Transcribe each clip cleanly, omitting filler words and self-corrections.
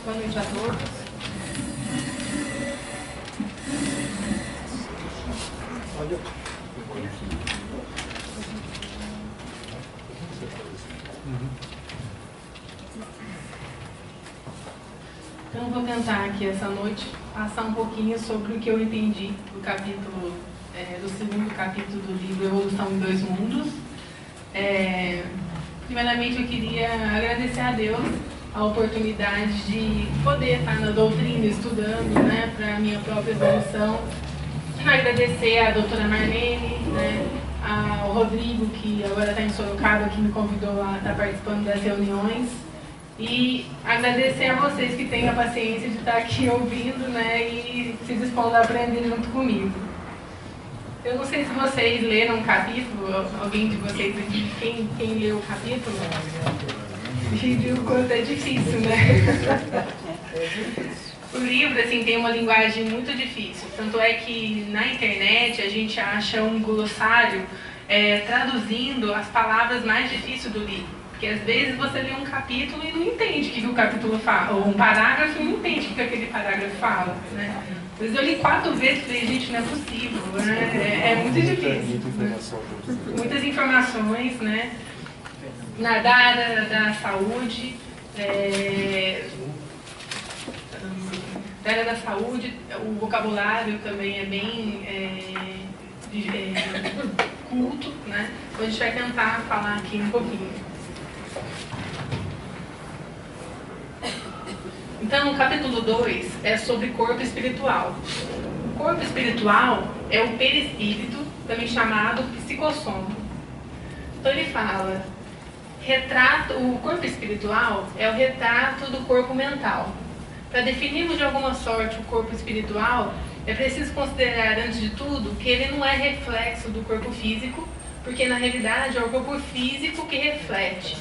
Boa noite a todos. Então, vou tentar aqui essa noite passar um pouquinho sobre o que eu entendi do capítulo, do segundo capítulo do livro Evolução em Dois Mundos. Primeiramente, eu queria agradecer a Deus a oportunidade de poder estar na doutrina, estudando, né, para a minha própria evolução. Agradecer a doutora Marlene, né, ao Rodrigo, que agora está em Sorocaba, que me convidou a estar participando das reuniões. E agradecer a vocês que têm a paciência de estar aqui ouvindo, né, e se dispondo a aprender junto comigo. Eu não sei se vocês leram o capítulo, alguém de vocês aqui, quem leu o capítulo, e viu o quanto é difícil, né? O livro, assim, tem uma linguagem muito difícil, tanto é que na internet a gente acha um glossário traduzindo as palavras mais difíceis do livro. Porque às vezes você lê um capítulo e não entende o que o capítulo fala, ou um parágrafo e não entende o que aquele parágrafo fala, né? Mas eu li 4 vezes e falei, gente, não é possível, né? É muito difícil. Muitas informações, né? Da área da saúde, da área da saúde, o vocabulário também é bem culto, né? Então a gente vai tentar falar aqui um pouquinho. Então, o capítulo 2 é sobre corpo espiritual. O corpo espiritual é o perispírito, também chamado psicossoma. Então ele fala, o corpo espiritual é o retrato do corpo mental. Para definirmos de alguma sorte o corpo espiritual, é preciso considerar, antes de tudo, que ele não é reflexo do corpo físico, porque na realidade é o corpo físico que reflete.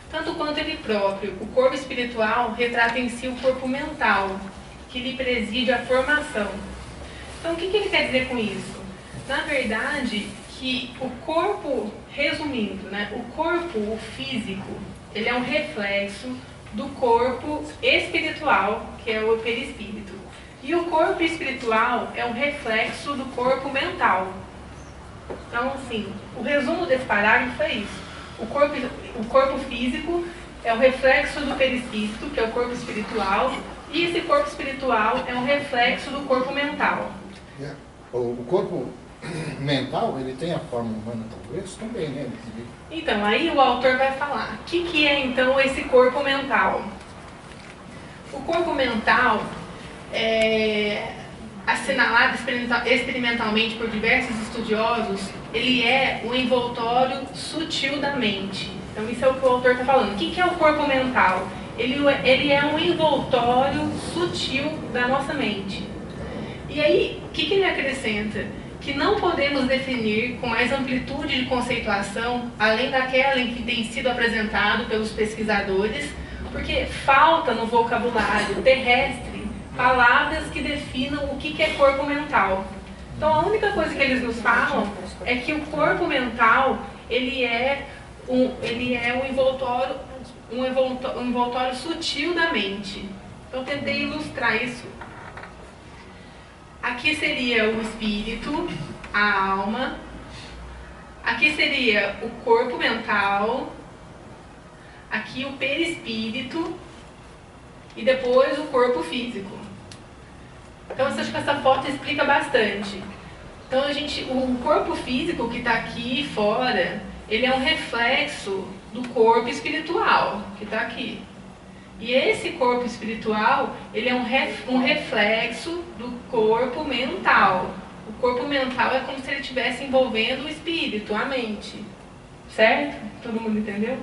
Tanto quanto ele próprio, o corpo espiritual retrata em si o corpo mental, que lhe preside a formação. Então, o que ele quer dizer com isso? Na verdade, que o corpo, resumindo, né, o corpo físico, ele é um reflexo do corpo espiritual, que é o perispírito. E o corpo espiritual é um reflexo do corpo mental. Então, assim, o resumo desse parágrafo é isso. O corpo físico é o reflexo do perispírito, que é o corpo espiritual, e esse corpo espiritual é um reflexo do corpo mental. O corpo mental, ele tem a forma humana, talvez, também, né? Então, aí o autor vai falar, o que é então esse corpo mental? O corpo mental assinalado experimentalmente por diversos estudiosos, ele é o envoltório sutil da mente. Então isso é o que o autor está falando. O que é o corpo mental? Ele é um envoltório sutil da nossa mente. E aí, o que ele acrescenta? Que não podemos definir com mais amplitude de conceituação, além daquela em que tem sido apresentado pelos pesquisadores, porque falta no vocabulário terrestre palavras que definam o que é corpo mental. Então, a única coisa que eles nos falam é que o corpo mental ele é um envoltório sutil da mente. Então, tentei ilustrar isso. Aqui seria o espírito, a alma. Aqui seria o corpo mental. Aqui o perispírito. E depois o corpo físico. Então, eu acho que essa foto explica bastante. Então, o corpo físico que está aqui fora, ele é um reflexo do corpo espiritual que está aqui. E esse corpo espiritual, ele é um reflexo do corpo mental. O corpo mental é como se ele estivesse envolvendo o espírito, a mente. Certo? Todo mundo entendeu?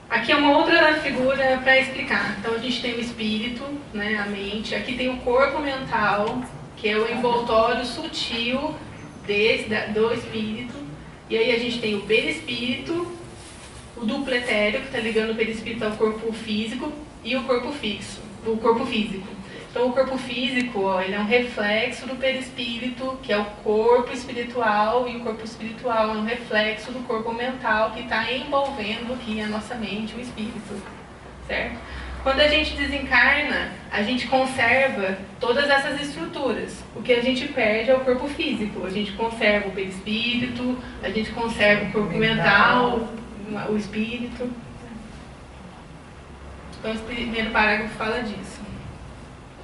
Aqui é uma outra figura para explicar. Então a gente tem o espírito, né, a mente. Aqui tem o corpo mental, que é o envoltório sutil do espírito. E aí a gente tem o perispírito, o duplo etéreo, que está ligando o perispírito ao corpo físico, e o corpo físico. Então o corpo físico, ó, ele é um reflexo do perispírito, que é o corpo espiritual, e o corpo espiritual é um reflexo do corpo mental, que está envolvendo aqui a nossa mente, o espírito, certo? Quando a gente desencarna, a gente conserva todas essas estruturas. O que a gente perde é o corpo físico. A gente conserva o perispírito, a gente conserva o corpo mental, o espírito. Então, o primeiro parágrafo fala disso.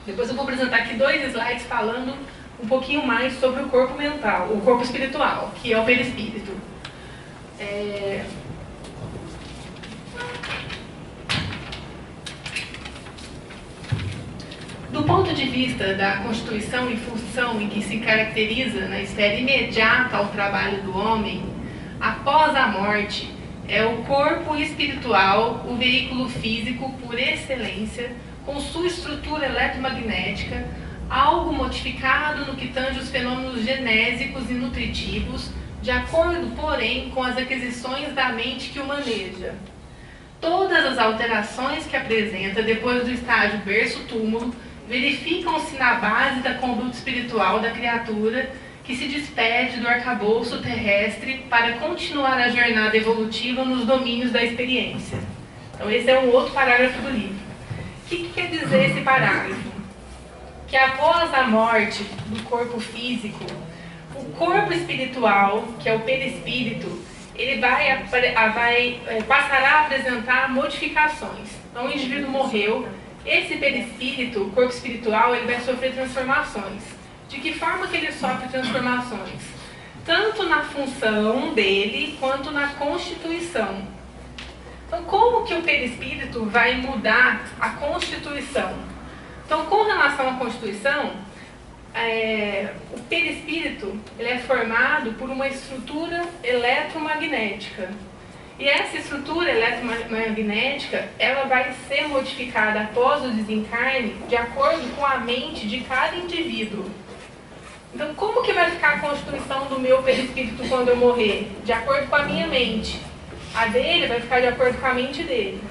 Depois eu vou apresentar aqui 2 slides falando um pouquinho mais sobre o corpo mental, o corpo espiritual, que é o perispírito. Do ponto de vista da constituição e função em que se caracteriza na esfera imediata ao trabalho do homem, após a morte, é o corpo espiritual o veículo físico por excelência, com sua estrutura eletromagnética, algo modificado no que tange os fenômenos genésicos e nutritivos, de acordo, porém, com as aquisições da mente que o maneja. Todas as alterações que apresenta depois do estágio berço-túmulo verificam-se na base da conduta espiritual da criatura que se despede do arcabouço terrestre para continuar a jornada evolutiva nos domínios da experiência. Então esse é um outro parágrafo do livro. O que quer dizer esse parágrafo? Que após a morte do corpo físico, o corpo espiritual, que é o perispírito, ele passará a apresentar modificações. Então o indivíduo morreu, esse perispírito, o corpo espiritual, ele vai sofrer transformações. De que forma que ele sofre transformações? Tanto na função dele, quanto na constituição. Então, como que o perispírito vai mudar a constituição? Então, com relação à constituição, o perispírito ele é formado por uma estrutura eletromagnética. E essa estrutura eletromagnética, ela vai ser modificada após o desencarne de acordo com a mente de cada indivíduo. Então, como que vai ficar a constituição do meu perispírito quando eu morrer? De acordo com a minha mente. A dele vai ficar de acordo com a mente dele.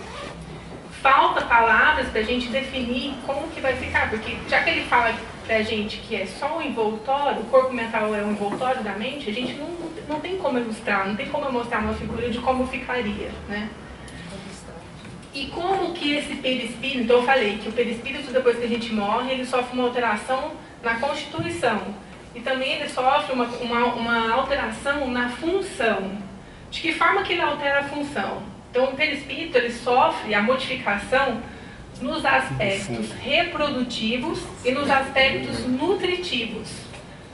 Falta palavras para a gente definir como que vai ficar, porque já que ele fala pra gente que é só um envoltório, o corpo mental é um envoltório da mente, a gente não tem como ilustrar, não tem como mostrar uma figura de como ficaria, né? E como que esse perispírito, então eu falei que o perispírito depois que a gente morre, ele sofre uma alteração na constituição. E também ele sofre uma alteração na função. De que forma que ele altera a função? Então o perispírito ele sofre a modificação nos aspectos reprodutivos e nos aspectos nutritivos.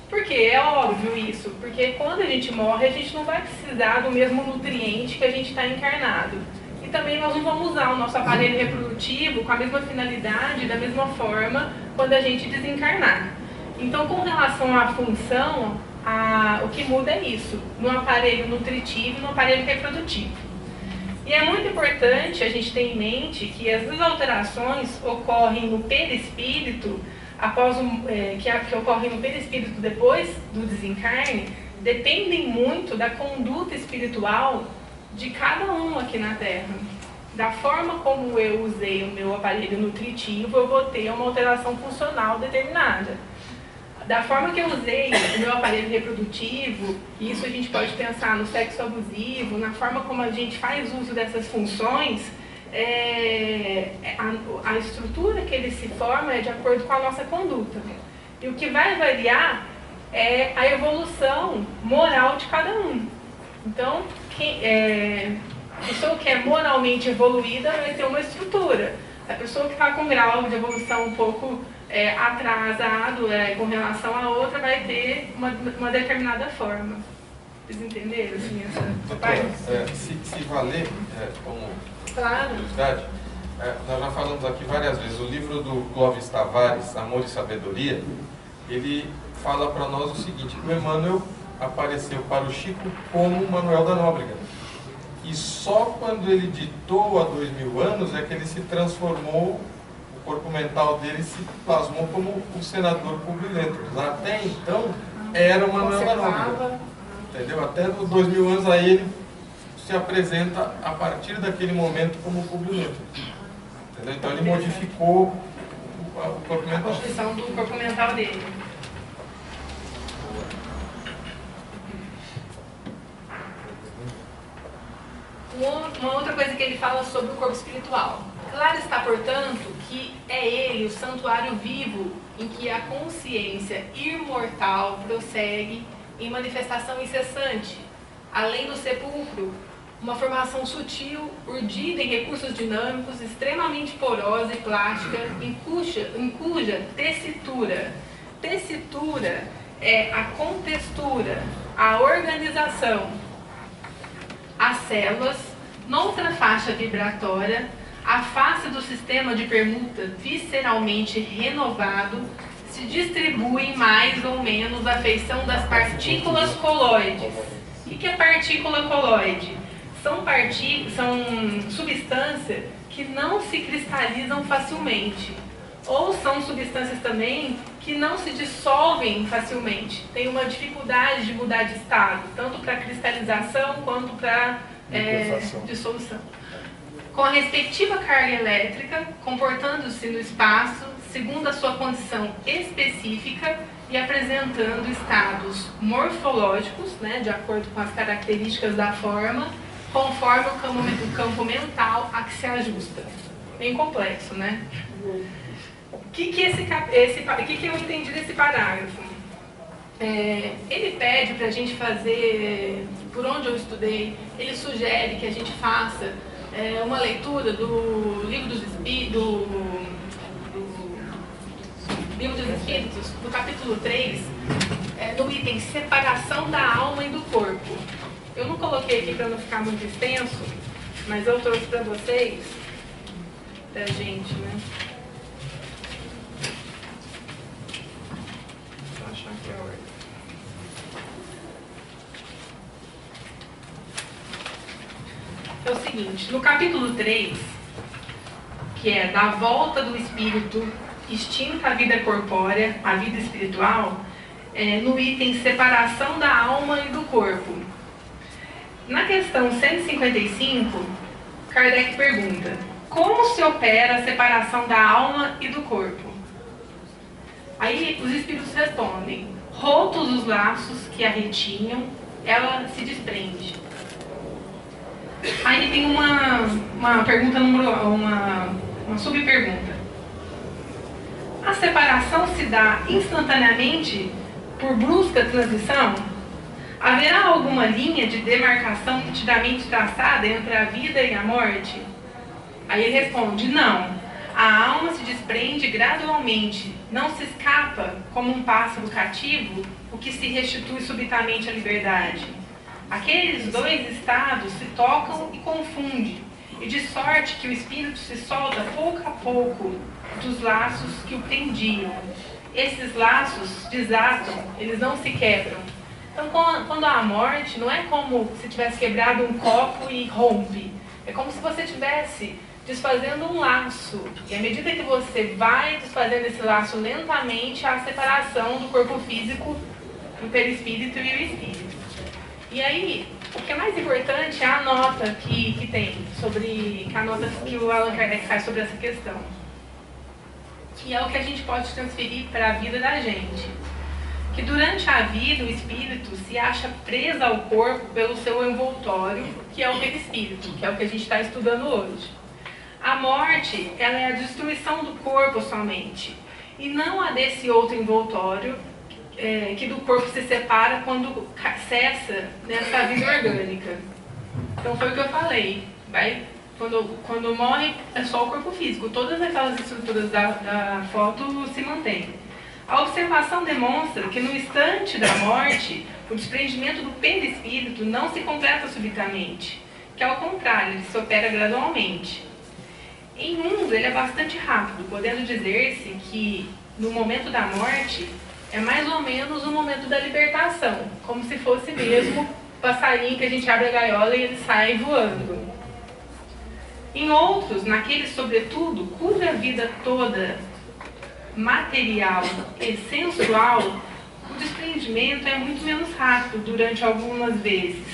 Por quê? É óbvio isso, porque quando a gente morre, a gente não vai precisar do mesmo nutriente que a gente está encarnado. E também nós não vamos usar o nosso aparelho reprodutivo com a mesma finalidade, da mesma forma, quando a gente desencarnar. Então, com relação à função, o que muda é isso, no aparelho nutritivo e no aparelho reprodutivo. E é muito importante a gente ter em mente que as duas alterações ocorrem no perispírito, que ocorrem no perispírito depois do desencarne, dependem muito da conduta espiritual de cada um aqui na Terra. Da forma como eu usei o meu aparelho nutritivo, eu vou ter uma alteração funcional determinada. Da forma que eu usei o meu aparelho reprodutivo, isso a gente pode pensar no sexo abusivo, na forma como a gente faz uso dessas funções, a estrutura que ele se forma é de acordo com a nossa conduta. E o que vai variar é a evolução moral de cada um. Então, a pessoa que é moralmente evoluída vai ter uma estrutura. A pessoa que está com um grau de evolução um pouco atrasado com relação à outra vai ter uma determinada forma. Vocês entenderam assim, essa parte? Se valer como claro. curiosidade, nós já falamos aqui várias vezes, o livro do Clóvis Tavares, Amor e Sabedoria, ele fala para nós o seguinte: o Emmanuel apareceu para o Chico como Manuel da Nóbrega. E só quando ele ditou há 2000 anos é que ele se transformou, o corpo mental dele se plasmou como o senador Publio Lentulus. Até então, era o Manuel da Nóbrega. Entendeu? Até nos 2000 anos aí ele se apresenta a partir daquele momento como Publio Lentulus. Entendeu? Então ele modificou o corpo A mental. constituição do corpo mental dele. Uma outra coisa que ele fala sobre o corpo espiritual. Claro está, portanto, que é ele o santuário vivo em que a consciência imortal prossegue em manifestação incessante, além do sepulcro, uma formação sutil, urdida em recursos dinâmicos, extremamente porosa e plástica, em cuja tessitura é a contextura, a organização, as células, noutra faixa vibratória, a face do sistema de permuta visceralmente renovado se distribui mais ou menos à feição das partículas coloides. O que é partícula coloide? São substâncias que não se cristalizam facilmente, ou são substâncias também que não se dissolvem facilmente. Tem uma dificuldade de mudar de estado, tanto para cristalização quanto para dissolução. Com a respectiva carga elétrica, comportando-se no espaço, segundo a sua condição específica e apresentando estados morfológicos, né, de acordo com as características da forma, conforme o campo mental a que se ajusta. Bem complexo, né? O que eu entendi desse parágrafo? Ele pede para a gente fazer, por onde eu estudei, ele sugere que a gente faça uma leitura do Livro dos Espíritos, do capítulo 3, no item separação da alma e do corpo. Eu não coloquei aqui para não ficar muito extenso, mas eu trouxe para vocês, pra gente, né? Deixa eu achar aqui a ordem. É o seguinte, no capítulo 3, que é da volta do espírito extinta à vida corpórea, à vida espiritual, no item separação da alma e do corpo. Na questão 155, Kardec pergunta: como se opera a separação da alma e do corpo? Aí os espíritos respondem: rotos os laços que a retinham, ela se desprende. Aí tem uma pergunta, uma subpergunta. A separação se dá instantaneamente por brusca transição? Haverá alguma linha de demarcação nitidamente traçada entre a vida e a morte? Aí ele responde: não. A alma se desprende gradualmente, não se escapa como um pássaro cativo, o que se restitui subitamente à liberdade. Aqueles dois estados se tocam e confundem, e de sorte que o espírito se solta pouco a pouco dos laços que o prendiam. Esses laços desatam, eles não se quebram. Então, quando há a morte, não é como se tivesse quebrado um copo e rompe. É como se você estivesse desfazendo um laço. E à medida que você vai desfazendo esse laço lentamente, há a separação do corpo físico, do perispírito e o espírito. E aí, o que é mais importante é a nota que tem sobre, a nota que o Allan Kardec faz sobre essa questão, que é o que a gente pode transferir para a vida da gente. Que durante a vida o espírito se acha preso ao corpo pelo seu envoltório, que é o perispírito, que é o que a gente está estudando hoje. A morte, ela é a destruição do corpo somente, e não a desse outro envoltório, que do corpo se separa quando cessa nessa vida orgânica. Então foi o que eu falei, quando morre é só o corpo físico, todas aquelas estruturas da foto se mantêm. A observação demonstra que no instante da morte, o desprendimento do perispírito não se completa subitamente, que ao contrário, ele se opera gradualmente. Em uns ele é bastante rápido, podendo dizer-se que no momento da morte é mais ou menos o momento da libertação, como se fosse mesmo o passarinho que a gente abre a gaiola e ele sai voando. Em outros, naqueles sobretudo, cuja vida toda material e sensual, o desprendimento é muito menos rápido durante algumas vezes.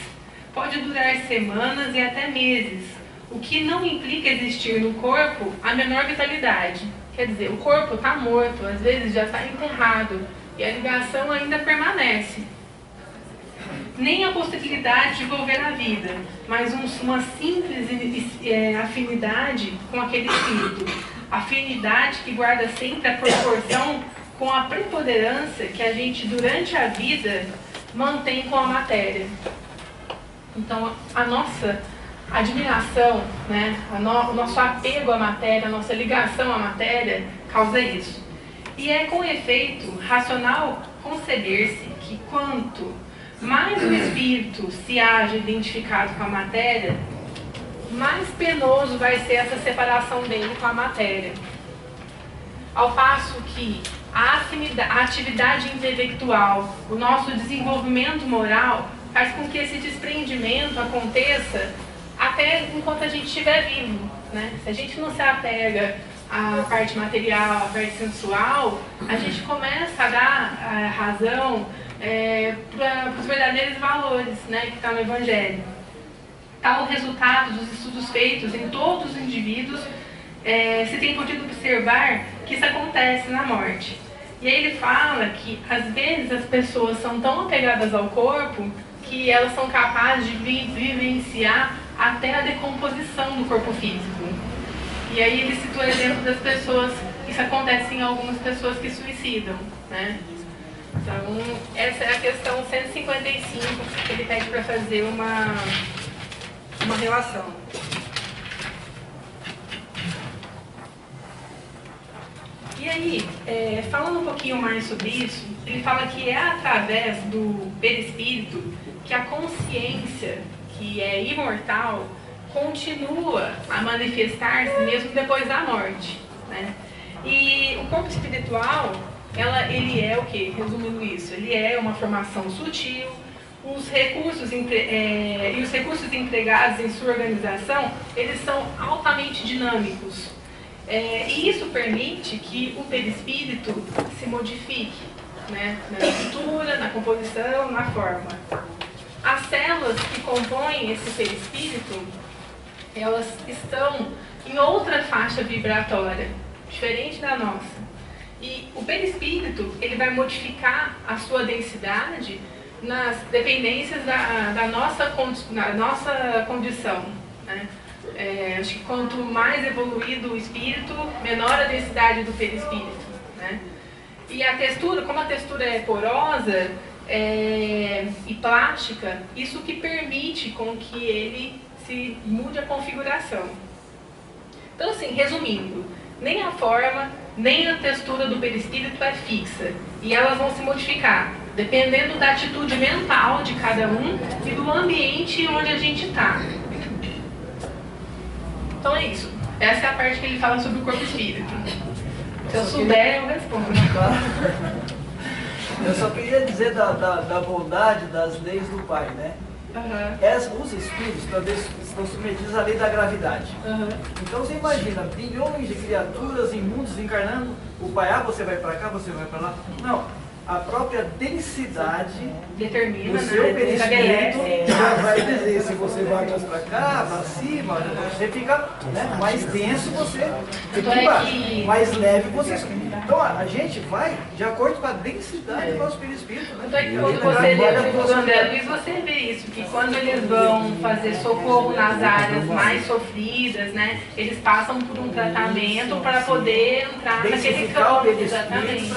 Pode durar semanas e até meses, o que não implica existir no corpo a menor vitalidade. Quer dizer, o corpo está morto, às vezes já está enterrado, e a ligação ainda permanece. Nem a possibilidade de volver à vida, mas uma simples afinidade com aquele espírito. Afinidade que guarda sempre a proporção com a preponderância que a gente, durante a vida, mantém com a matéria. Então, a nossa admiração, né, o nosso apego à matéria, a nossa ligação à matéria, causa isso. E é com efeito racional conceber-se que quanto mais o espírito se haja identificado com a matéria, mais penoso vai ser essa separação dele com a matéria. Ao passo que a atividade intelectual, o nosso desenvolvimento moral, faz com que esse desprendimento aconteça até enquanto a gente estiver vivo, né? Se a gente não se apega à parte material, à parte sensual, a gente começa a dar razão para os verdadeiros valores, né, que está no Evangelho. Tal resultado dos estudos feitos em todos os indivíduos, se tem podido observar que isso acontece na morte. E aí ele fala que, às vezes, as pessoas são tão apegadas ao corpo que elas são capazes de vivenciar até a decomposição do corpo físico. E aí ele cita o exemplo das pessoas, isso acontece em algumas pessoas que suicidam, né? Então, essa é a questão 155 que ele pede para fazer uma relação. E aí, falando um pouquinho mais sobre isso, ele fala que é através do perispírito que a consciência, que é imortal, continua a manifestar-se mesmo depois da morte, né? E o corpo espiritual, ele é o quê? Resumindo isso, ele é uma formação sutil, os recursos empregados em sua organização, eles são altamente dinâmicos. E isso permite que o perispírito se modifique, né? Na estrutura, na composição, na forma. As células que compõem esse perispírito, elas estão em outra faixa vibratória, diferente da nossa. E o perispírito, ele vai modificar a sua densidade nas dependências da nossa condição, né? Acho que quanto mais evoluído o espírito, menor a densidade do perispírito, né? E a textura, como a textura é porosa e plástica, isso que permite com que ele se mude a configuração. Então, assim, resumindo, nem a forma, nem a textura do perispírito é fixa. E elas vão se modificar, dependendo da atitude mental de cada um e do ambiente onde a gente está. Então é isso. Essa é a parte que ele fala sobre o corpo espírito. Se eu souber, eu respondo. Eu só queria dizer da bondade das leis do Pai, né? Os espíritos também estão submetidos à lei da gravidade. Então você imagina, bilhões de criaturas em mundos encarnando, o Pai, você vai para cá, você vai para lá. Não, a própria densidade determina, do seu perispírito já vai dizer se você vai mais para cá, para cima, você fica, né, mais denso, você fica embaixo, mais leve você. Então a gente vai de acordo com a densidade do nosso perispírito, né? Então é que quando você lê o livro do André Luiz, você vê isso, que quando eles vão fazer socorro nas áreas mais sofridas, né, eles passam por um tratamento para poder entrar naquele campo, exatamente.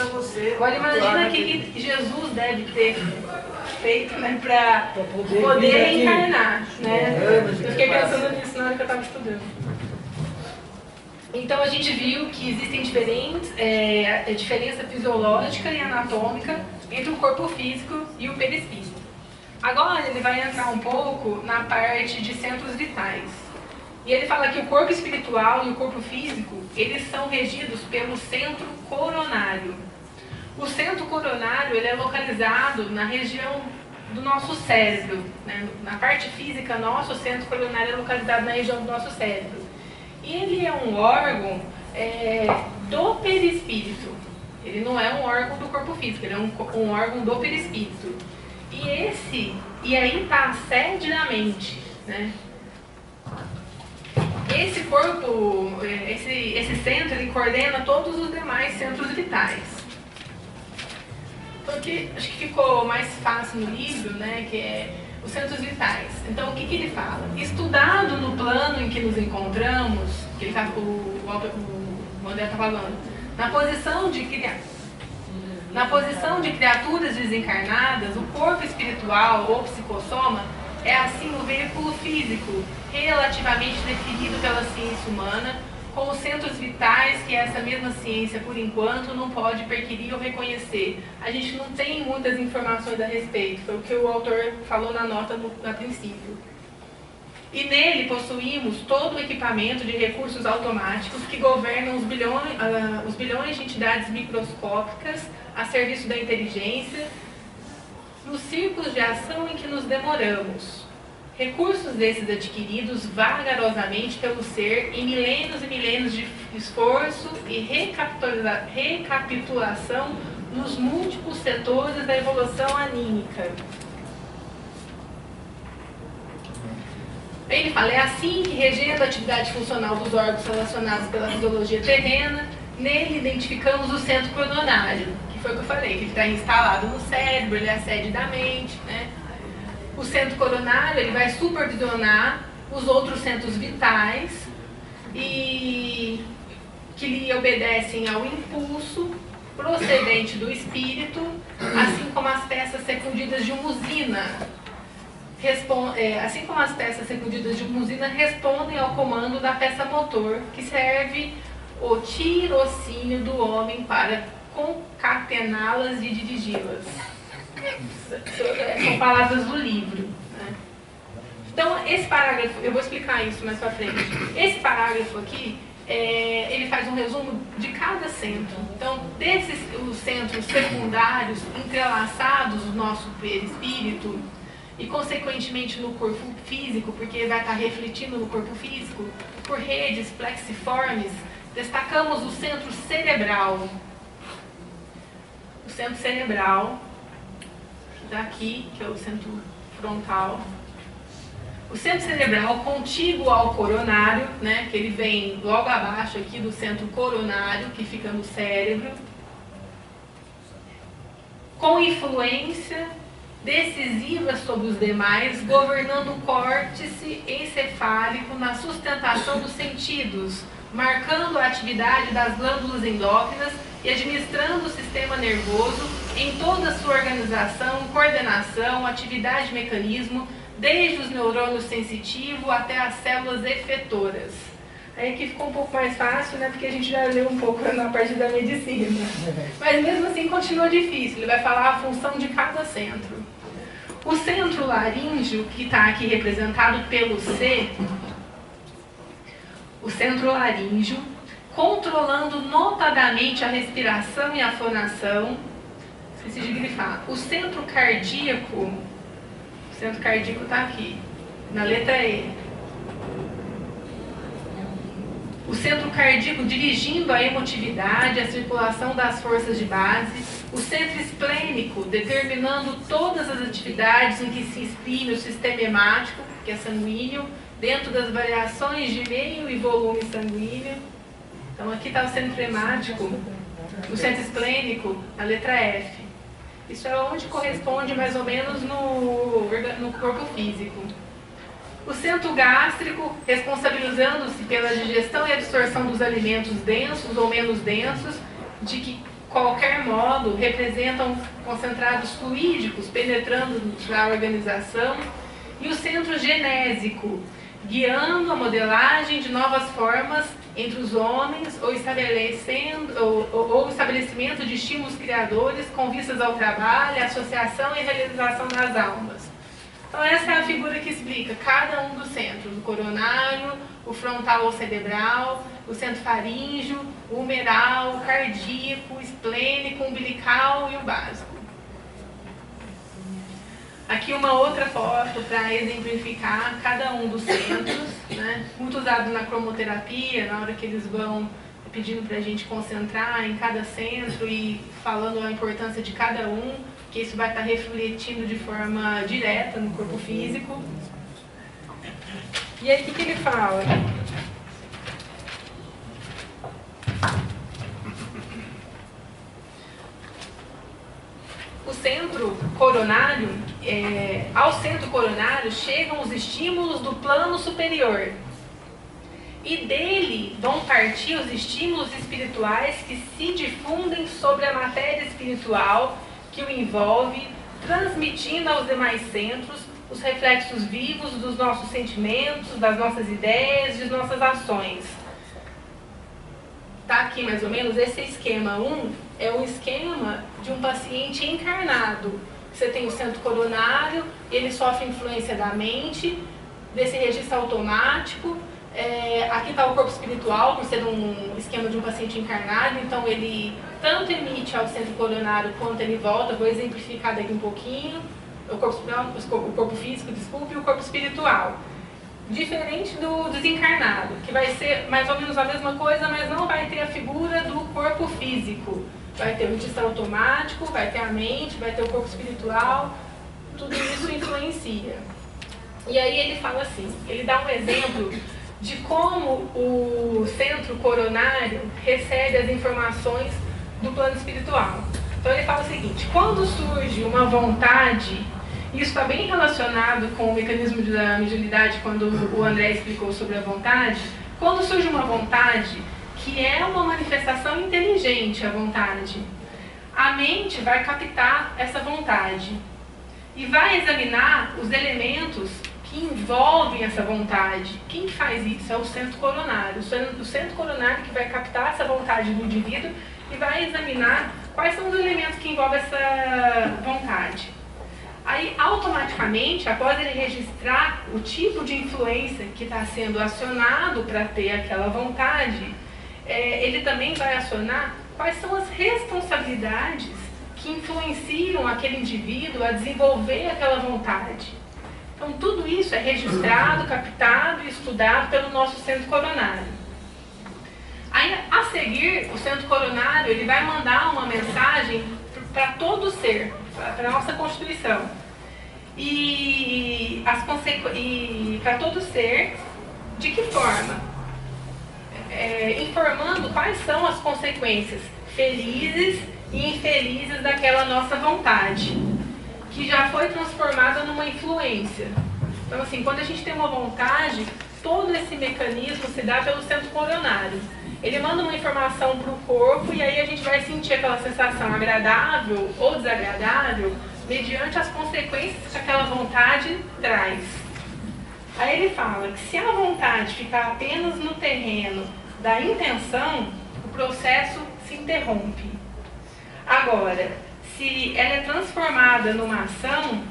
Agora imagina o que Jesus deve ter feito, né, para poder encarnar, né? Eu fiquei pensando nisso na hora que eu estava estudando. Então a gente viu que existem diferença fisiológica e anatômica entre o corpo físico e o perispírito. Agora ele vai entrar um pouco na parte de centros vitais. E ele fala que o corpo espiritual e o corpo físico, eles são regidos pelo centro coronário. O centro coronário, ele é localizado na região do nosso cérebro, né? Na parte física nossa, o centro coronário é localizado na região do nosso cérebro. E ele é um órgão do perispírito. Ele não é um órgão do corpo físico, ele é um órgão do perispírito. E aí está a sede da mente, né? esse corpo, esse centro, ele coordena todos os demais centros vitais. Então aqui, acho que ficou mais fácil no livro, né, que é os centros vitais. Então o que ele fala? Estudado no plano em que nos encontramos, que o André está falando, na posição de criaturas desencarnadas, o corpo espiritual ou psicossoma é assim o veículo físico relativamente definido pela ciência humana, com os centros vitais que essa mesma ciência, por enquanto, não pode perquirir ou reconhecer. A gente não tem muitas informações a respeito, foi o que o autor falou na nota a princípio. E nele possuímos todo o equipamento de recursos automáticos que governam os bilhões de entidades microscópicas a serviço da inteligência, nos círculos de ação em que nos demoramos. Recursos desses adquiridos vagarosamente pelo ser em milênios e milênios de esforço e recapitulação nos múltiplos setores da evolução anímica. Ele fala, é assim que, regendo a atividade funcional dos órgãos relacionados pela fisiologia terrena, nele identificamos o centro coronário, que foi o que eu falei, que ele está instalado no cérebro, ele é a sede da mente, né? O centro coronário, ele vai supervisionar os outros centros vitais e que lhe obedecem ao impulso procedente do espírito, assim como as peças secundidas de uma usina. Assim como as peças secundidas de uma usina respondem ao comando da peça motor, que serve o tirocínio do homem para concatená-las e dirigi-las. São palavras do livro, né? Então, esse parágrafo, eu vou explicar isso mais pra frente. Esse parágrafo aqui, ele faz um resumo de cada centro. Então, os centros secundários entrelaçados no nosso perispírito e, consequentemente, no corpo físico, porque vai estar refletindo no corpo físico, por redes plexiformes, destacamos o centro cerebral. O centro cerebral, daqui, que é o centro frontal. O centro cerebral contíguo ao coronário, né, que ele vem logo abaixo aqui do centro coronário, que fica no cérebro, com influência decisiva sobre os demais, governando o córtice encefálico na sustentação dos sentidos, marcando a atividade das glândulas endócrinas e administrando o sistema nervoso em toda a sua organização, coordenação, atividade e mecanismo, desde os neurônios sensitivos até as células efetoras. Aí aqui ficou um pouco mais fácil, né, porque a gente já leu um pouco na parte da medicina. Mas mesmo assim continua difícil, ele vai falar a função de cada centro. O centro laríngeo, que está aqui representado pelo C, o centro laríngeo, controlando notadamente a respiração e a fonação. Esqueci de grifar. O centro cardíaco está aqui, na letra E. O centro cardíaco dirigindo a emotividade, a circulação das forças de base. O centro esplênico determinando todas as atividades em que se exprime o sistema hemático, que é sanguíneo, dentro das variações de meio e volume sanguíneo. Então aqui está o centro hemático, o centro esplênico, a letra F. Isso é onde corresponde mais ou menos no corpo físico. O centro gástrico, responsabilizando-se pela digestão e absorção dos alimentos densos ou menos densos, de que qualquer modo representam concentrados fluídicos penetrando na organização. E o centro genésico, guiando a modelagem de novas formas entre os homens ou estabelecimento de estímulos criadores com vistas ao trabalho, associação e realização das almas. Então essa é a figura que explica cada um dos centros, o coronário, o frontal ou cerebral, o centro faríngeo, o humeral, o cardíaco, o esplênico, o umbilical e o básico. Aqui uma outra foto para exemplificar cada um dos centros, né? Muito usado na cromoterapia, na hora que eles vão pedindo para a gente concentrar em cada centro e falando a importância de cada um, que isso vai estar refletindo de forma direta no corpo físico. E aí o que ele fala? coronário, ao centro coronário chegam os estímulos do plano superior. E dele vão partir os estímulos espirituais que se difundem sobre a matéria espiritual que o envolve, transmitindo aos demais centros os reflexos vivos dos nossos sentimentos, das nossas ideias, das nossas ações. Tá aqui mais ou menos, esse esquema 1 é o esquema de um paciente encarnado. Você tem o centro coronário, ele sofre influência da mente, desse registro automático. Aqui está o corpo espiritual, por ser um esquema de um paciente encarnado, então ele tanto emite ao centro coronário quanto ele volta. Vou exemplificar daqui um pouquinho. O corpo físico, desculpe, e o corpo espiritual. Diferente do desencarnado, que vai ser mais ou menos a mesma coisa, mas não vai ter a figura do corpo físico. Vai ter o registro automático, vai ter a mente, vai ter o corpo espiritual, tudo isso influencia. E aí ele fala assim, ele dá um exemplo de como o centro coronário recebe as informações do plano espiritual. Então ele fala o seguinte, quando surge uma vontade, isso está bem relacionado com o mecanismo da mediunidade, quando o André explicou sobre a vontade, quando surge uma vontade, que é uma manifestação inteligente, a vontade, a mente vai captar essa vontade e vai examinar os elementos que envolvem essa vontade. Quem faz isso? É o centro coronário. O centro coronário que vai captar essa vontade do indivíduo e vai examinar quais são os elementos que envolvem essa vontade. Aí, automaticamente, após ele registrar o tipo de influência que está sendo acionado para ter aquela vontade, ele também vai acionar quais são as responsabilidades que influenciam aquele indivíduo a desenvolver aquela vontade. Então, tudo isso é registrado, captado e estudado pelo nosso centro coronário. Aí, a seguir, o centro coronário ele vai mandar uma mensagem para todo ser, para a nossa Constituição. E para todo ser, de que forma? Informando quais são as consequências felizes e infelizes daquela nossa vontade, que já foi transformada numa influência. Então, assim, quando a gente tem uma vontade, todo esse mecanismo se dá pelo centro coronário. Ele manda uma informação para o corpo e aí a gente vai sentir aquela sensação agradável ou desagradável mediante as consequências que aquela vontade traz. Aí ele fala que se a vontade ficar apenas no terreno da intenção, o processo se interrompe. Agora, se ela é transformada numa ação,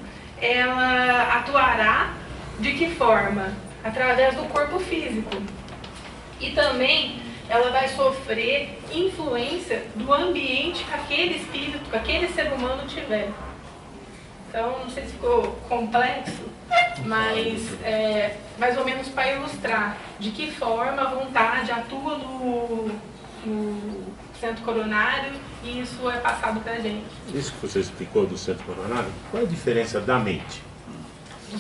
ela atuará de que forma? Através do corpo físico. E também ela vai sofrer influência do ambiente que aquele espírito, que aquele ser humano tiver. Então, não sei se ficou complexo, mas mais ou menos para ilustrar de que forma a vontade atua no centro coronário e isso é passado para a gente. Isso que você explicou do centro coronário, qual é a diferença da mente? O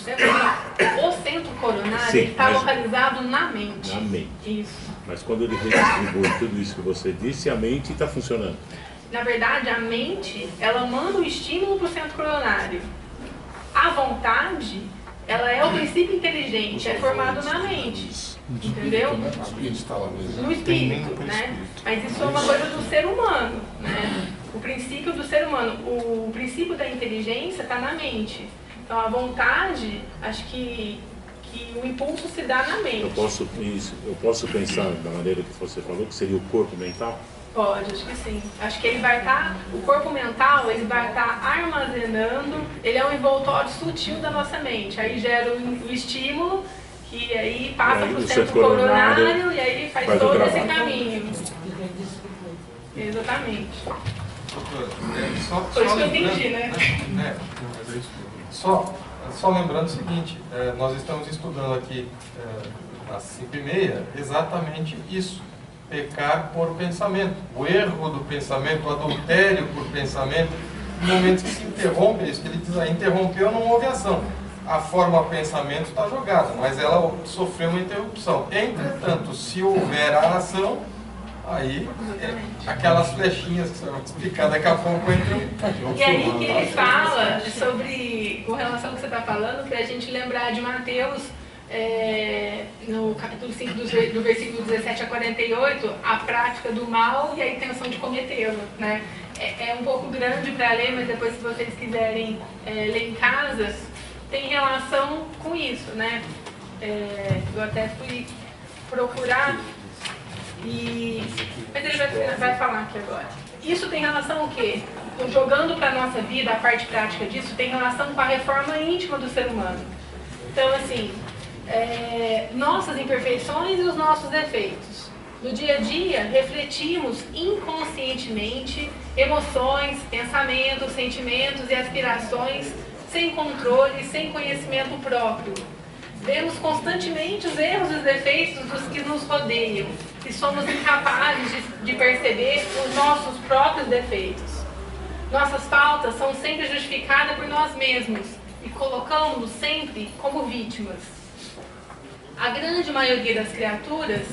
centro coronário está localizado na mente. Na mente. Isso. Mas quando ele redistribui tudo isso que você disse, a mente está funcionando. Na verdade, a mente, ela manda o estímulo para o centro coronário. A vontade, ela é o princípio inteligente, é formado na mente. Entendeu? No espírito, né? Mas isso é uma coisa do ser humano, né? O princípio do ser humano, o princípio da inteligência está na mente. Então, a vontade, acho que o impulso se dá na mente. Eu posso pensar da maneira que você falou, que seria o corpo mental? Pode, acho que sim. Acho que ele vai estar, o corpo mental, ele vai estar armazenando, ele é um envoltório sutil da nossa mente. Aí gera o estímulo, que aí passa para o centro coronário e aí faz todo esse caminho. Exatamente. Foi isso que eu entendi, né? Só lembrando o seguinte, nós estamos estudando aqui às 5h30 exatamente isso, pecar por pensamento, o erro do pensamento, o adultério por pensamento, no momento que se interrompe, isso que ele diz, interrompeu, não houve ação. A forma pensamento está jogada, mas ela sofreu uma interrupção. Entretanto, se houver a ação, Aí, aquelas flechinhas que você vai explicar daqui a pouco entram. E aí que ele fala sobre, com relação ao que você está falando, para a gente lembrar de Mateus, no capítulo 5, do versículo 17 a 48, a prática do mal e a intenção de cometê-lo, né? É um pouco grande para ler, mas depois, se vocês quiserem ler em casa, tem relação com isso, né? Eu até fui procurar, mas ele vai falar aqui agora. Isso tem relação com o quê? Jogando para a nossa vida, a parte prática disso, tem relação com a reforma íntima do ser humano. Então, assim, nossas imperfeições e os nossos defeitos. No dia a dia, refletimos inconscientemente emoções, pensamentos, sentimentos e aspirações sem controle, sem conhecimento próprio. Vemos constantemente os erros e os defeitos dos que nos rodeiam e somos incapazes de perceber os nossos próprios defeitos. Nossas faltas são sempre justificadas por nós mesmos e colocamos-nos sempre como vítimas. A grande maioria das criaturas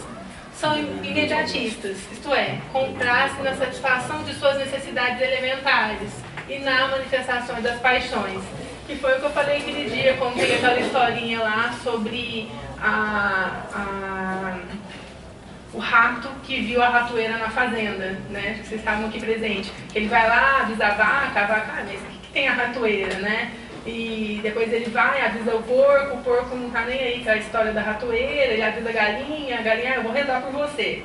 são imediatistas, isto é, comprazem na satisfação de suas necessidades elementares e na manifestação das paixões. Que foi o que eu falei aquele dia, contei aquela historinha lá sobre o rato que viu a ratoeira na fazenda, né? Vocês estavam aqui presentes. Ele vai lá, avisa a vaca, mas o que tem a ratoeira, né? E depois ele vai, avisa o porco não tá nem aí com a história da ratoeira, ele avisa a galinha, eu vou rezar por você.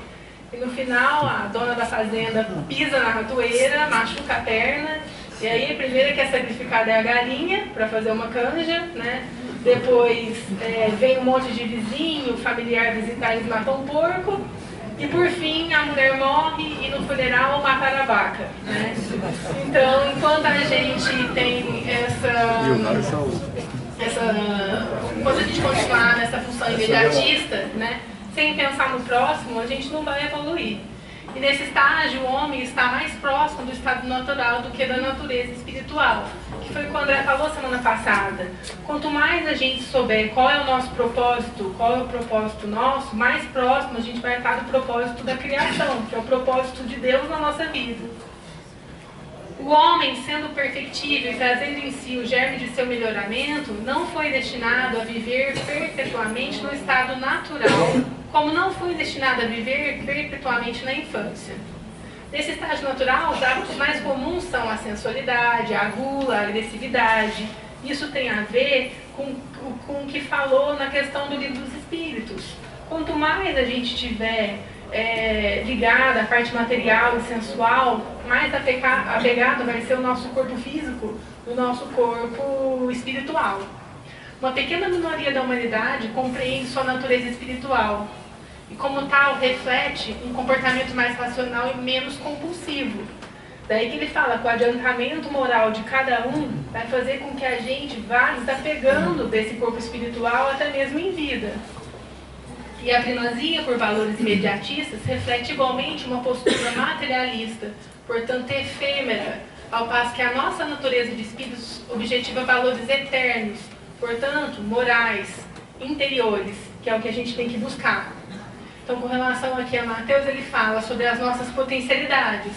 E no final, a dona da fazenda pisa na ratoeira, machuca a perna, e aí a primeira que é sacrificada é a galinha, para fazer uma canja, né? Depois vem um monte de vizinho, familiar visitar, eles matam um porco. E por fim, a mulher morre e no funeral mataram a vaca, né? Então, enquanto a gente tem enquanto a gente continuar nessa função imediatista, né? Sem pensar no próximo, a gente não vai evoluir. E nesse estágio, o homem está mais próximo do estado natural do que da natureza espiritual, que foi o que o André falou semana passada. Quanto mais a gente souber qual é o nosso propósito, qual é o propósito nosso, mais próximo a gente vai estar do propósito da criação, que é o propósito de Deus na nossa vida. O homem, sendo perfectível e trazendo em si o germe de seu melhoramento, não foi destinado a viver perpetuamente no estado natural, como não foi destinado a viver perpetuamente na infância. Nesse estágio natural, os hábitos mais comuns são a sensualidade, a gula, a agressividade. Isso tem a ver com o que falou na questão do livro dos Espíritos. Quanto mais a gente tiver ligado à parte material e sensual, mais apegado vai ser o nosso corpo físico do nosso corpo espiritual. Uma pequena minoria da humanidade compreende sua natureza espiritual e, como tal, reflete um comportamento mais racional e menos compulsivo. Daí que ele fala que o adiantamento moral de cada um vai fazer com que a gente vá desapegando desse corpo espiritual até mesmo em vida. E a primazia por valores imediatistas reflete igualmente uma postura materialista, portanto efêmera, ao passo que a nossa natureza de espíritos objetiva valores eternos, portanto morais, interiores, que é o que a gente tem que buscar. Então, com relação aqui a Mateus, ele fala sobre as nossas potencialidades.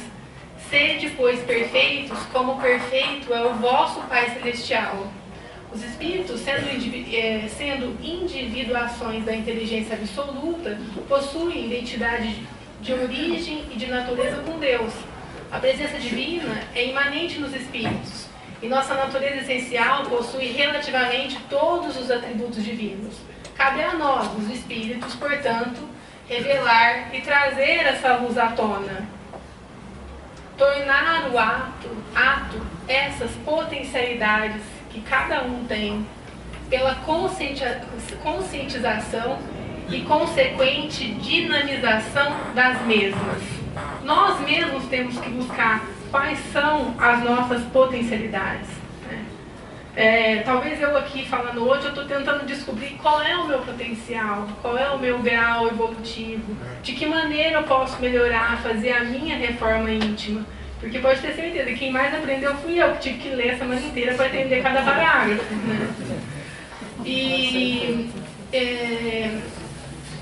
Sede, pois, perfeitos, como perfeito é o vosso Pai Celestial. Os espíritos, sendo individuações da inteligência absoluta, possuem identidade de origem e de natureza com Deus. A presença divina é imanente nos espíritos, e nossa natureza essencial possui relativamente todos os atributos divinos. Cabe a nós, os espíritos, portanto, revelar e trazer essa luz à tona. Tornar o ato essas potencialidades que cada um tem, pela conscientização e consequente dinamização das mesmas. Nós mesmos temos que buscar quais são as nossas potencialidades. Talvez eu aqui falando hoje, eu estou tentando descobrir qual é o meu potencial, qual é o meu grau evolutivo, de que maneira eu posso melhorar, fazer a minha reforma íntima. Porque pode ter certeza, quem mais aprendeu fui eu, que tive que ler a semana inteira para entender cada parágrafo, né? E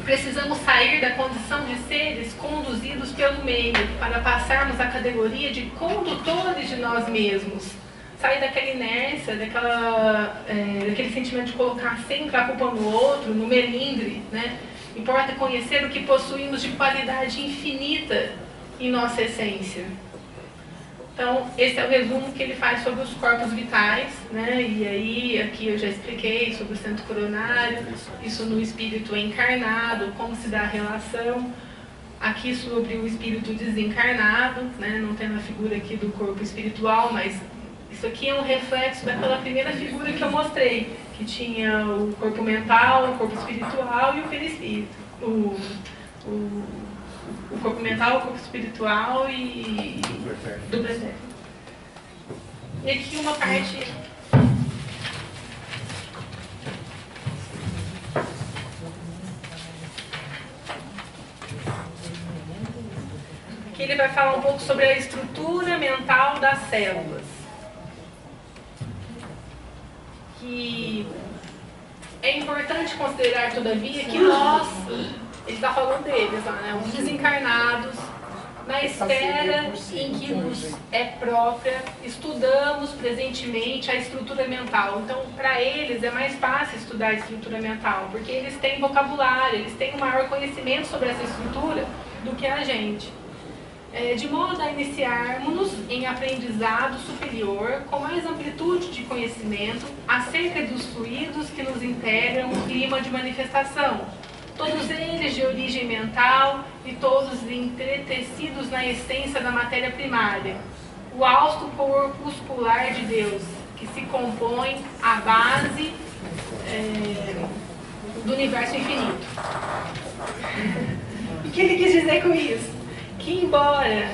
precisamos sair da condição de seres conduzidos pelo meio para passarmos à categoria de condutores de nós mesmos. Sair daquela inércia, daquele sentimento de colocar sempre a culpa no outro, no melindre, né? Importa conhecer o que possuímos de qualidade infinita em nossa essência. Então, esse é o resumo que ele faz sobre os corpos vitais, né? E aí, aqui eu já expliquei sobre o centro coronário, isso no espírito encarnado, como se dá a relação. Aqui sobre o espírito desencarnado, né? Não tem a figura aqui do corpo espiritual, mas isso aqui é um reflexo daquela primeira figura que eu mostrei, que tinha o corpo mental, o corpo espiritual e o perispírito. O corpo mental, o corpo espiritual e do presente. E aqui uma parte... Aqui ele vai falar um pouco sobre a estrutura mental das células. Que é importante considerar, todavia, que nós, ele está falando deles lá, né, os desencarnados, na esfera em que nos é própria, estudamos presentemente a estrutura mental. Então, para eles é mais fácil estudar a estrutura mental, porque eles têm vocabulário, eles têm um maior conhecimento sobre essa estrutura do que a gente. De modo a iniciarmos em aprendizado superior com mais amplitude de conhecimento acerca dos fluidos que nos integram o clima de manifestação, todos eles de origem mental e todos entretecidos na essência da matéria primária, o hausto corpuscular de Deus, que se compõe à base do universo infinito. O que ele quis dizer com isso? Que embora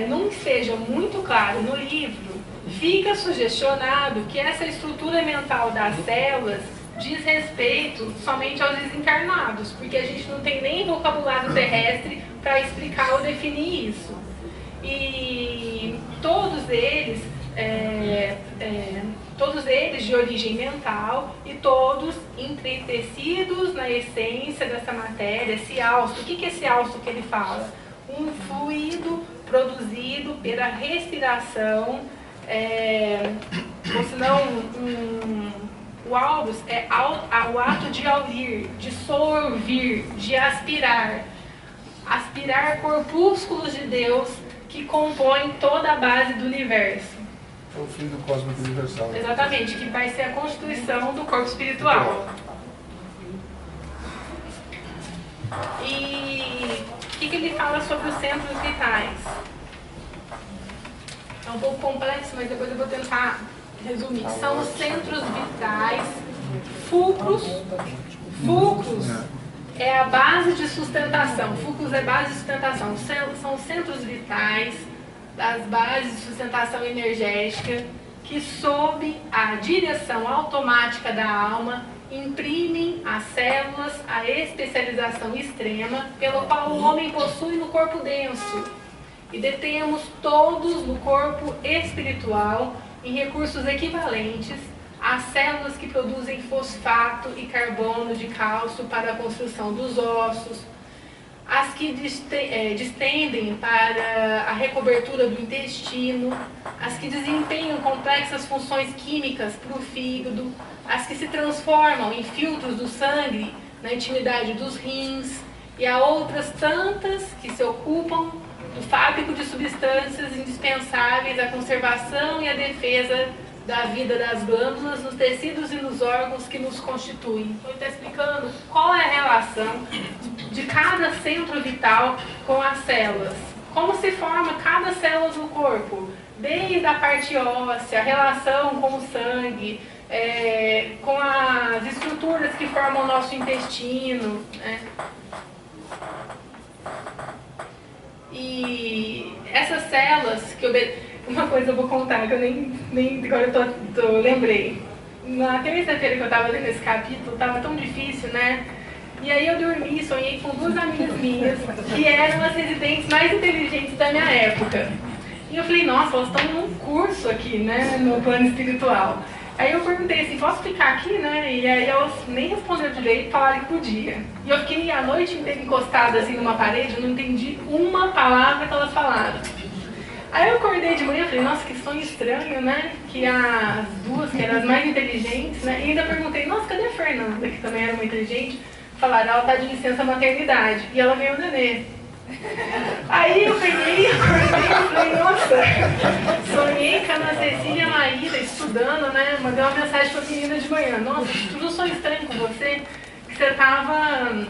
não esteja muito claro no livro, fica sugestionado que essa estrutura mental das células diz respeito somente aos desencarnados, porque a gente não tem nem vocabulário terrestre para explicar ou definir isso. E todos eles de origem mental e todos entretecidos na essência dessa matéria, esse hausto. O que é esse hausto que ele fala? Um fluido produzido pela respiração, ou senão o aurus é o ato de aulir, de sorvir, de aspirar. Aspirar corpúsculos de Deus que compõem toda a base do universo. É o fluido cósmico universal. Exatamente, que vai ser a constituição do corpo espiritual. E o que ele fala sobre os centros vitais? É um pouco complexo, mas depois eu vou tentar resumir. São os centros vitais, fulcros. Fulcros é a base de sustentação. Fulcros é base de sustentação. São os centros vitais das bases de sustentação energética que, sob a direção automática da alma, imprimem às células a especialização extrema pelo qual o homem possui no corpo denso, e detemos todos no corpo espiritual em recursos equivalentes às células que produzem fosfato e carbono de cálcio para a construção dos ossos, as que distendem para a recobertura do intestino, as que desempenham complexas funções químicas para o fígado, as que se transformam em filtros do sangue na intimidade dos rins, e há outras tantas que se ocupam do fábrico de substâncias indispensáveis à conservação e à defesa da vida das glândulas, nos tecidos e nos órgãos que nos constituem. Então, ele está explicando qual é a relação de cada centro vital com as células. Como se forma cada célula do corpo, desde a parte óssea, a relação com o sangue, com as estruturas que formam o nosso intestino, né? E essas células, uma coisa eu vou contar, que eu nem agora eu lembrei. Na terça-feira que eu estava lendo esse capítulo, estava tão difícil, né? E aí eu dormi e sonhei com duas amigas minhas, que eram as residentes mais inteligentes da minha época. E eu falei, nossa, elas estão num curso aqui, né, no plano espiritual. Aí eu perguntei assim, posso ficar aqui, né? E aí elas nem responderam direito, falaram que podia. E eu fiquei a noite inteira encostada assim numa parede, eu não entendi uma palavra que elas falaram. Aí eu acordei de manhã e falei, nossa, que sonho estranho, né? Que as duas, que eram as mais inteligentes, né? E ainda perguntei, nossa, cadê a Fernanda, que também era uma inteligente? Falaram, ela tá de licença maternidade. E ela ganhou o nenê. Aí eu peguei, acordei e falei, nossa, sonhei com a Ana Cecília Maíra estudando, né? Mandei uma mensagem pra menina de manhã, nossa, tudo um sonho estranho com você, que você tava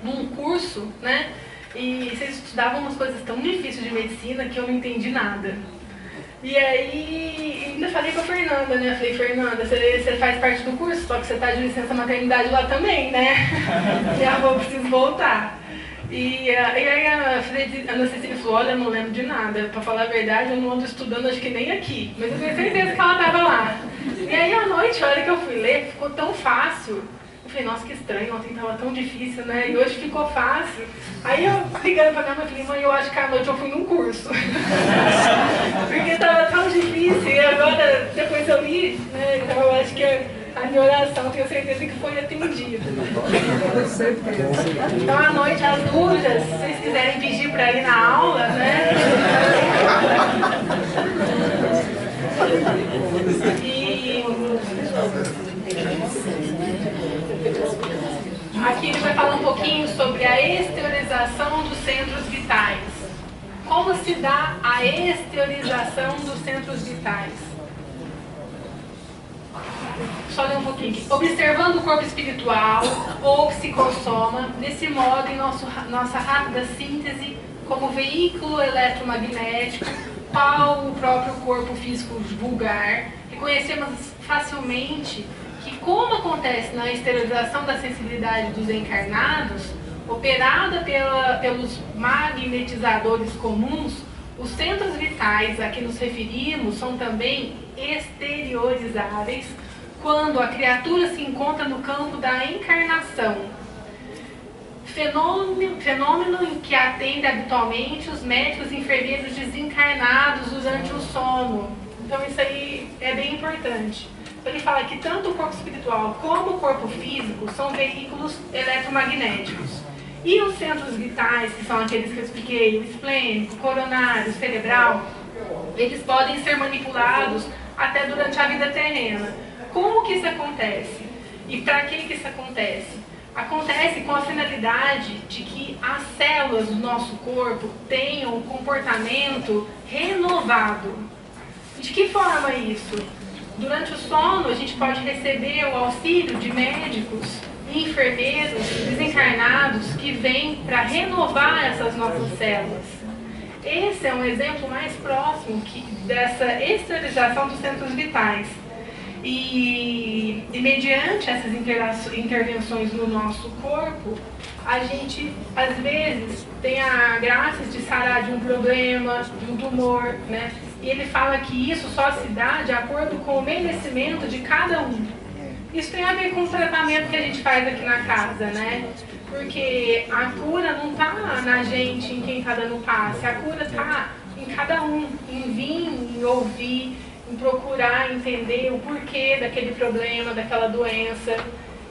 num curso, né? E vocês estudavam umas coisas tão difíceis de medicina que eu não entendi nada. E aí, ainda falei pra Fernanda, né? Falei, Fernanda, você faz parte do curso, só que você tá de licença maternidade lá também, né? E eu preciso voltar. E aí a Ana Cecília falou, olha, eu não lembro de nada. Pra falar a verdade, eu não ando estudando, acho que nem aqui. Mas eu tenho certeza que ela tava lá. E aí à noite, a hora que eu fui ler, ficou tão fácil. Eu falei, nossa, que estranho, ontem tava tão difícil, né? E hoje ficou fácil. Aí eu ligando pra minha mãe, falei, mãe, eu acho que à noite eu fui num curso. Porque tava tão difícil. E agora, depois eu li, né? Então eu acho que a minha oração, tenho certeza que foi atendida. Então à noite, as dúvidas, se vocês quiserem pedir pra ir na aula, né? Aqui ele vai falar um pouquinho sobre a exteriorização dos centros vitais. Como se dá a exteriorização dos centros vitais? Só ler um pouquinho aqui. Observando o corpo espiritual ou psicossoma, desse modo, em nossa rápida síntese, como veículo eletromagnético, qual o próprio corpo físico vulgar, reconhecemos facilmente que, como acontece na exteriorização da sensibilidade dos encarnados, operada pelos magnetizadores comuns, os centros vitais a que nos referimos são também exteriorizáveis quando a criatura se encontra no campo da encarnação, fenômeno em que atende habitualmente os médicos e enfermeiros desencarnados durante o sono. Então isso aí é bem importante. Ele fala que tanto o corpo espiritual como o corpo físico são veículos eletromagnéticos. E os centros vitais, que são aqueles que eu expliquei, o esplênico, coronário, cerebral, eles podem ser manipulados até durante a vida terrena. Como que isso acontece? E para que isso acontece? Acontece com a finalidade de que as células do nosso corpo tenham um comportamento renovado. De que forma isso? Durante o sono, a gente pode receber o auxílio de médicos e enfermeiros desencarnados que vêm para renovar essas nossas células. Esse é um exemplo mais próximo dessa exteriorização dos centros vitais. E mediante essas intervenções no nosso corpo, a gente, às vezes, tem a graça de sarar de um problema, de um tumor, né? E ele fala que isso só se dá de acordo com o merecimento de cada um. Isso tem a ver com o tratamento que a gente faz aqui na casa, né? Porque a cura não está na gente, em quem está dando passe. A cura está em cada um, em vir, em ouvir, em procurar entender o porquê daquele problema, daquela doença.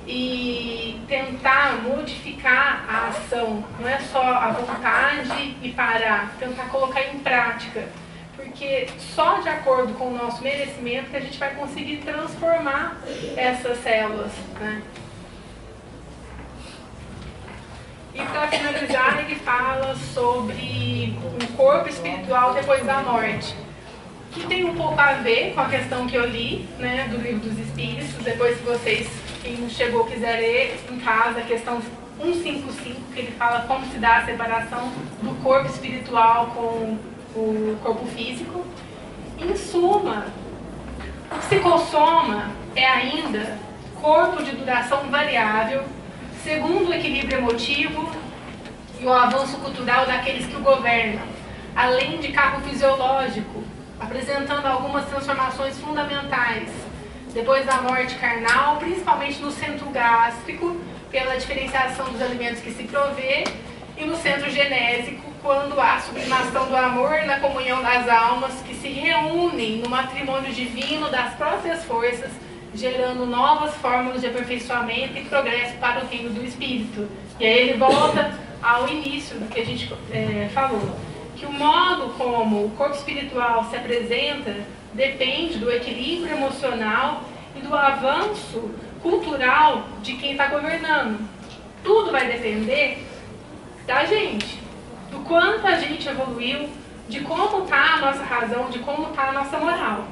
E tentar modificar a ação. Não é só a vontade e parar. Tentar colocar em prática. Porque só de acordo com o nosso merecimento que a gente vai conseguir transformar essas células, né? E para finalizar, ele fala sobre o corpo espiritual depois da morte, que tem um pouco a ver com a questão que eu li, né, do Livro dos Espíritos. Depois, se vocês, quem não chegou, quiser ler em casa, a questão 155, que ele fala como se dá a separação do corpo espiritual com o corpo físico. Em suma, o psicossoma é ainda corpo de duração variável, segundo o equilíbrio emotivo e o avanço cultural daqueles que o governam, além de cargo fisiológico, apresentando algumas transformações fundamentais depois da morte carnal, principalmente no centro gástrico, pela diferenciação dos alimentos que se provê, e no centro genésico, quando há a sublimação do amor na comunhão das almas que se reúnem no matrimônio divino das próprias forças gerando novas fórmulas de aperfeiçoamento e progresso para o reino do Espírito. E aí ele volta ao início do que a gente falou, que o modo como o corpo espiritual se apresenta depende do equilíbrio emocional e do avanço cultural de quem está governando. Tudo vai depender da gente, do quanto a gente evoluiu, de como está a nossa razão, de como está a nossa moral.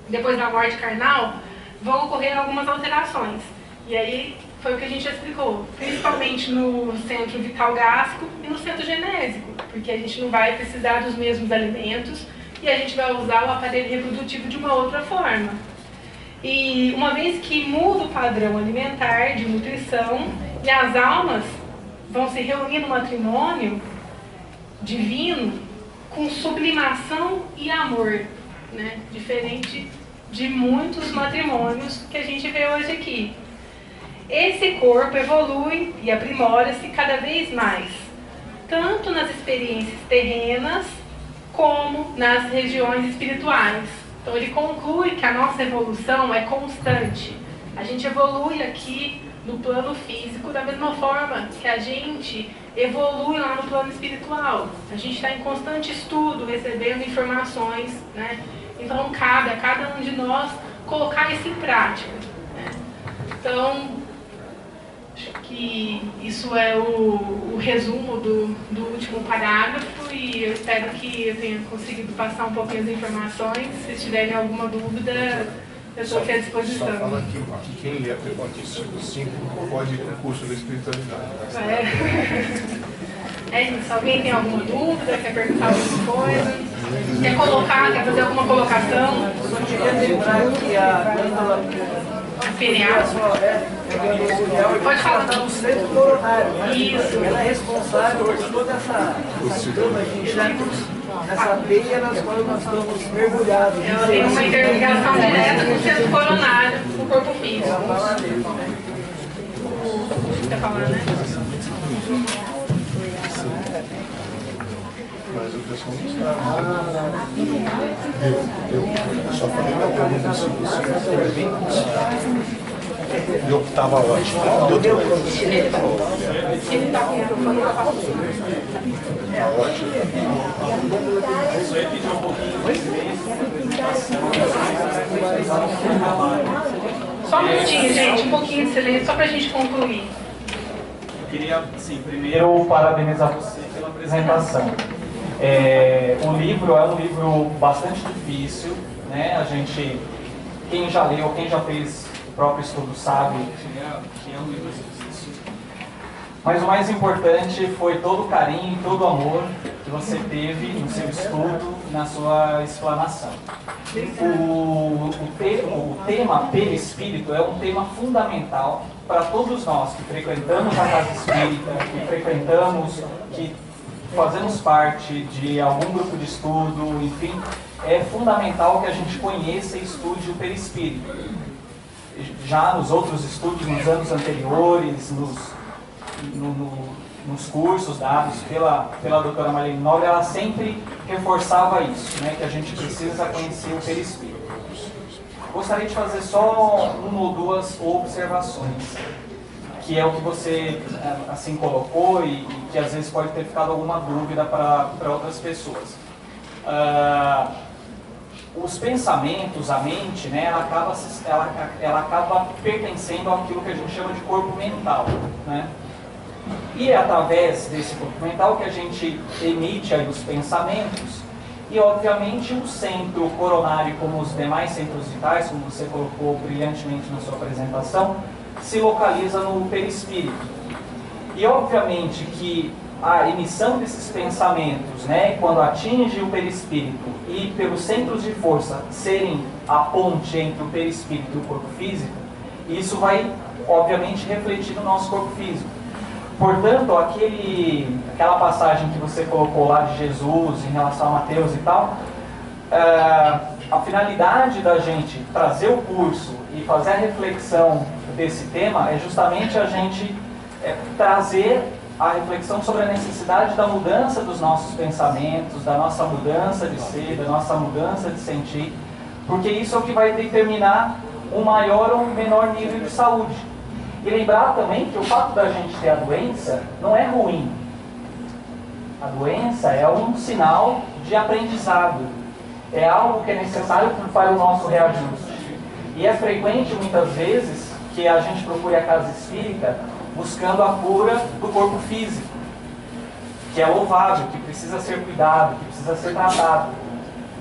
Depois da morte carnal, vão ocorrer algumas alterações. E aí foi o que a gente explicou, principalmente no centro vital gástrico e no centro genésico, porque a gente não vai precisar dos mesmos alimentos e a gente vai usar o aparelho reprodutivo de uma outra forma. E uma vez que muda o padrão alimentar de nutrição e as almas vão se reunir no matrimônio divino com sublimação e amor, né? Diferente de muitos matrimônios que a gente vê hoje aqui. Esse corpo evolui e aprimora-se cada vez mais, tanto nas experiências terrenas como nas regiões espirituais. Então ele conclui que a nossa evolução é constante. A gente evolui aqui no plano físico da mesma forma que a gente evolui lá no plano espiritual. A gente está em constante estudo, recebendo informações, né? Então cabe a cada um de nós colocar isso em prática, né? Então, acho que isso é o resumo do último parágrafo e eu espero que eu tenha conseguido passar um pouquinho as informações. Se tiverem alguma dúvida, eu estou aqui à disposição. Só fala aqui que quem lê a pergunta 5 pode ir para o curso da espiritualidade. É isso. Alguém tem alguma dúvida? Quer perguntar alguma coisa? Quer colocar? Quer fazer alguma colocação? Eu queria lembrar que a glândula pineal. Pode falar. Está no centro coronário. Isso. Ela é responsável por toda essa gama de insípidos, essa teia nas quais nós estamos mergulhados. Ela tem uma interligação direta com o centro coronário, com o corpo físico. Quer falar, né? Mas o pessoal não sabe. Eu só falei que a pergunta 5 foi bem consciente. Eu que estava ótimo. Ele está com o microfone na parte. Ótimo. Só um minutinho, gente, um pouquinho de silêncio, só para a gente concluir. Eu queria, sim, primeiro parabenizar você pela apresentação. O livro é um livro bastante difícil, né? A gente, quem já leu, quem já fez o próprio estudo sabe que é um livro difícil. Mas o mais importante foi todo o carinho e todo o amor que você teve no seu estudo, na sua explanação. O tema perispírito é um tema fundamental para todos nós que frequentamos a casa espírita, que frequentamos, que fazemos parte de algum grupo de estudo, enfim, é fundamental que a gente conheça e estude o perispírito. Já nos outros estudos, nos anos anteriores, nos cursos dados pela doutora Marlene Nobre, ela sempre reforçava isso, né, que a gente precisa conhecer o perispírito. Gostaria de fazer só uma ou duas observações, que é o que você assim colocou e que às vezes pode ter ficado alguma dúvida para outras pessoas. Os pensamentos, a mente, né, ela acaba pertencendo àquilo que a gente chama de corpo mental, né? E é através desse corpo mental que a gente emite aí os pensamentos e, obviamente, o centro coronário, como os demais centros vitais, como você colocou brilhantemente na sua apresentação, se localiza no perispírito. E, obviamente, que a emissão desses pensamentos, né, quando atinge o perispírito e pelos centros de força serem a ponte entre o perispírito e o corpo físico, isso vai, obviamente, refletir no nosso corpo físico. Portanto, aquela passagem que você colocou lá de Jesus em relação a Mateus e tal, a finalidade da gente trazer o curso e fazer a reflexão desse tema é justamente a gente trazer a reflexão sobre a necessidade da mudança dos nossos pensamentos, da nossa mudança de ser, da nossa mudança de sentir, porque isso é o que vai determinar um maior ou menor nível de saúde. E lembrar também que o fato da gente ter a doença não é ruim. A doença é um sinal de aprendizado. É algo que é necessário para o nosso reajuste. E é frequente, muitas vezes, que a gente procure a casa espírita buscando a cura do corpo físico, que é louvável, que precisa ser cuidado, que precisa ser tratado.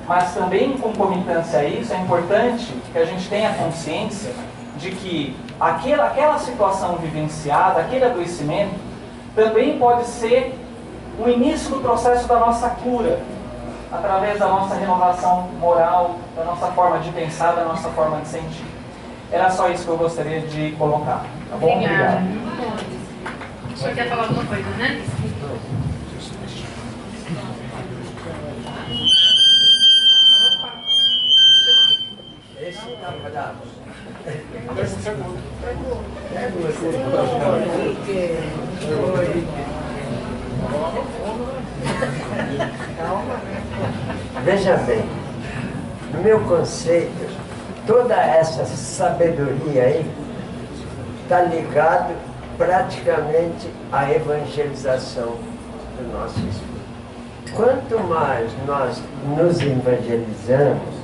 Mas também, em concomitância a isso, é importante que a gente tenha consciência de que aquela situação vivenciada, aquele adoecimento, também pode ser o início do processo da nossa cura, através da nossa renovação moral, da nossa forma de pensar, da nossa forma de sentir. Era só isso que eu gostaria de colocar. Tá bom? Obrigada. Obrigado. O senhor quer falar alguma coisa, né? Veja bem, no meu conceito, toda essa sabedoria aí está ligado praticamente à evangelização do nosso espírito. Quanto mais nós nos evangelizamos,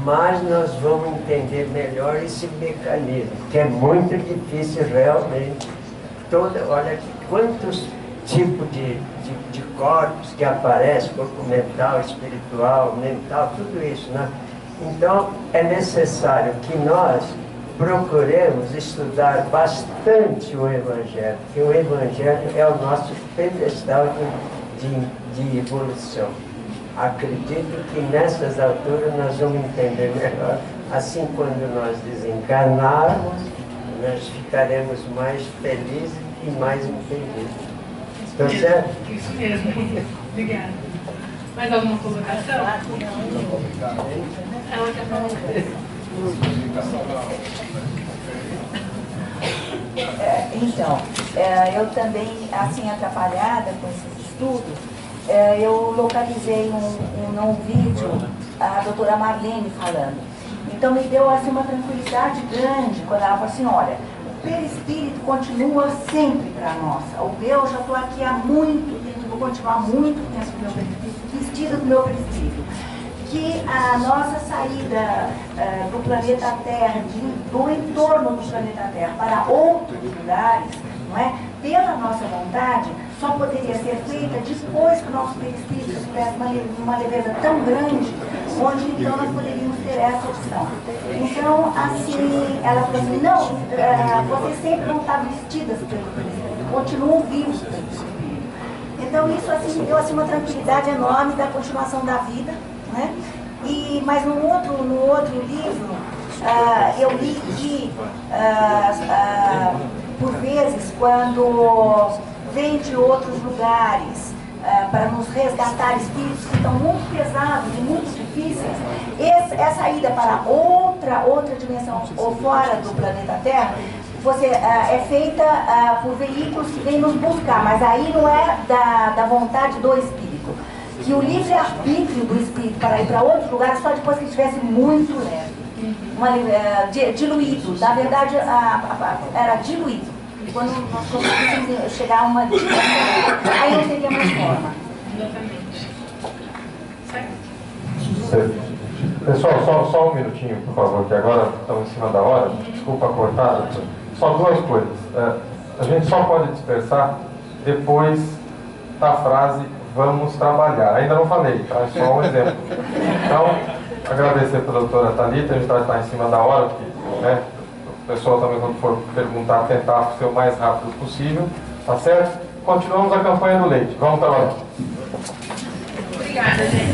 mais nós vamos entender melhor esse mecanismo, que é muito difícil realmente. Olha quantos tipos de corpos que aparecem, corpo mental, espiritual, mental, tudo isso, né? Então, é necessário que nós procuremos estudar bastante o Evangelho, porque o Evangelho é o nosso pedestal de evolução. Acredito que nessas alturas nós vamos entender melhor. Assim, quando nós desencarnarmos, nós ficaremos mais felizes e mais infelizes. Está certo? Isso mesmo. Obrigada. Mais alguma colocação? Ela quer falar. Então, eu também, assim, atrapalhada com esses estudos, eu localizei num vídeo a doutora Marlene falando. Então me deu assim, uma tranquilidade grande quando ela falou assim, olha, o perispírito continua sempre para nós. Eu já estou aqui há muito tempo, vou continuar muito tempo com o meu perispírito, vestida do meu perispírito. Que a nossa saída do planeta Terra, do entorno do planeta Terra para outros lugares, não é? Pela nossa vontade, só poderia ser feita depois que o nosso perispírito tivesse uma leveza tão grande, onde então nós poderíamos ter essa opção. Então, assim, ela falou assim, não, vocês sempre vão estar vestidas pelo perispírito, continuam vivos pelo perispírito. Então, isso assim, deu assim, uma tranquilidade enorme da continuação da vida. Né? Mas no outro livro, eu li que, por vezes, quando vem de outros lugares para nos resgatar espíritos que estão muito pesados e muito difíceis, essa ida para outra dimensão ou fora do planeta Terra, é feita por veículos que vêm nos buscar, mas aí não é da vontade do espírito. Que o livre-arbítrio do espírito para ir para outros lugares só depois que estivesse muito leve, diluído. Na verdade, era diluído. Quando nós conseguíssemos chegar a uma diluição, aí não teria mais forma. Exatamente. Certo. Pessoal, só um minutinho, por favor, que agora estamos em cima da hora. Desculpa cortar. Só duas coisas. A gente só pode dispersar depois da frase vamos trabalhar. Ainda não falei, tá? É só um exemplo. Então, agradecer para a doutora Thalita, a gente vai estar em cima da hora, porque, né, o pessoal também, quando for perguntar, tentar ser o mais rápido possível, tá certo? Continuamos a campanha do leite. Vamos trabalhar. Obrigada, gente.